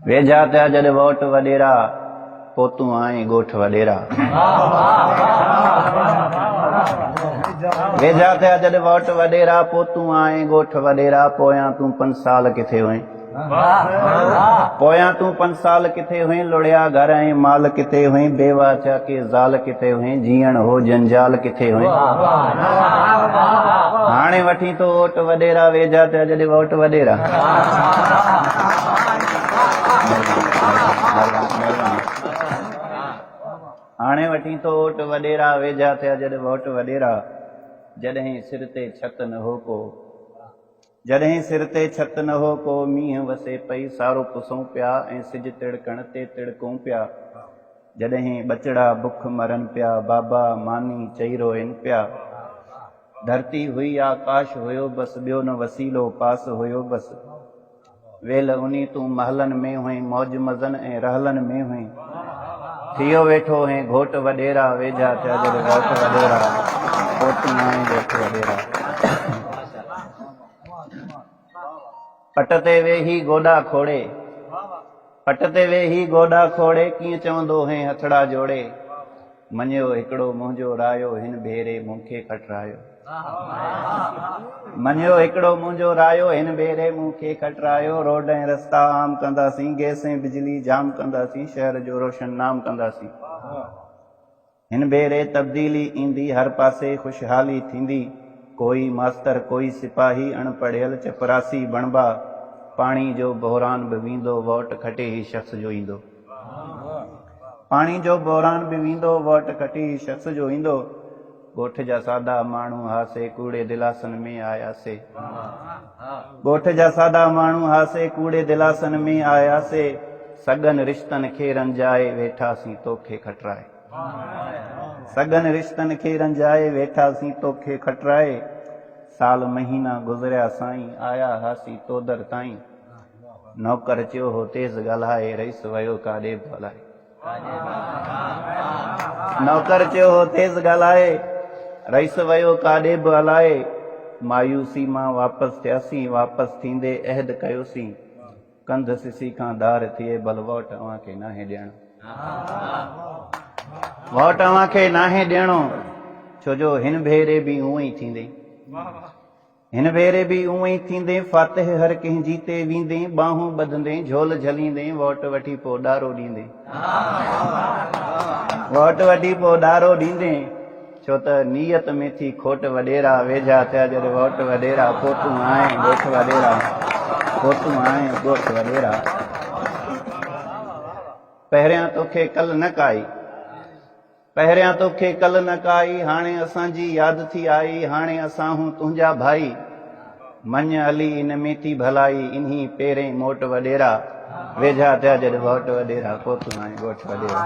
वेझा त्या जद वोट वडेरा पोतू आए गोठ वडेरा। वेझा त्या जद वोट वडेरा पोतू आए गोठ वडेरा। पोयां तू 5 साल किथे हुए, पोयां तू 5 साल किथे हुए। लुड़िया घर ऐं माल किथे हुए। बेवा चाके ज़ाल किथे हुए। जीअण हो जंजाल किथे हुए। हाणे वठी तो वोट वडेरा। वेझा त्या जद वोट वडेरा। हाणे वठी तो वोट वडेरा। वेझा त्या जद वोट वडेरा। जॾहिं सिर ते छत न हो को, जॾहिं सिर ते छत न हो को। मींहं वसे पई सारो पुसूं पिया ऐं सिज तिड़कण ते तिड़कूं पिया। जॾहिं बचड़ा बुख मरन पिया बाबा मानी चई रोइन पिया। धरती हुई आकाश हुयो बस ॿियो न वसीलो पास हुयो बस। वेल उन्हीं तू महलन में हुई मौज मज़न ऐं रहलन में हुई। थियो वेठो है घोट वडेरा। वेझा त्या जद वोट वडेरा पोतू आए गोठ वडेरा। पट ते वेही गोॾा खोड़े, पट ते वेही गोॾा खोड़े। कीअं चवंदो है हथड़ा जोड़े। मञियो हिकिड़ो मुंहिंजो रायो हिन भेरे मूंखे खटरायो। मञियो हिकिड़ो मुंहिंजो रायो हिन भेरे मूंखे खटरायो। रोड ऐं रस्ता आम कंदासीं, गैस ऐं बिजली जाम कंदासीं, शहर जो रोशन नाम कंदासीं। हिन भेरे तब्दीली ईंदी, हर पासे खुशहाली थींदी। कोई मास्तर कोई सिपाही अणपढ़ियल चपरासी बणबा। पाणी जो बहरान बि वेंदो वोट खटे ही शख़्स जो ईंदो। पाणी जो बहरान बि वेंदो वोट खटे ही शख़्स जो ईंदो। ॻोठ जा सादा माण्हू हासे कूड़े दिलासन में आयासे। ॻोठ जा सादा माण्हू हासे कूड़े दिलासन में आयासे। सगन रिश्तन खे रंजाए वेठासीं तोखे खटराए। सगन रिश्तन खे रंजाए वेठासीं तोखे खटराए। साल महीना गुज़रिया साईं आया हासी तोदर ताईं। नौकर चयो हो तेज़ ॻाल्हाए रईस वयो काॾे बि हलाए। नौकर चयो हो तेज़ ॻाल्हाए रईस वयो काॾे बि हलाए। मायूसी मां वापसि थियासीं वापसि थींदे अहद कयोसीं। कंध सिसी खां धार थिए भल वोट अव्हांखे नाहे ॾियणो। वोट अव्हांखे नाहे ॾियणो। छो जो हिन भेरे बि हूअं ई थींदे। हिन भेरे बि हूअं ई थींदे। फातिह हर कंहिंजी ते वेंदे। बाहूं ॿधंदे झोल झलींदे। वोट वठी पोइ ॾारो ॾींदे। वोट वठी पोइ ॾारो ॾींदे। छो त नीयत में थी खोट वडेरा। वेझा थिया जद वोट वडेरा पोतू आए गोठ वडेरा। पोतू आए गोठ वडेरा। पहिरियां तोखे कल न काई, पहिरियां तोखे कल न काई। हाणे असांजी यादि थी आई। हाणे असां हूं तुंहिंजा भाई। मञ हली इन में थी भलाई इन्ही पेरें मोट वडेरा। वेझा थिया जद वोट वडेरा पोतू आए गोठ वडेरा।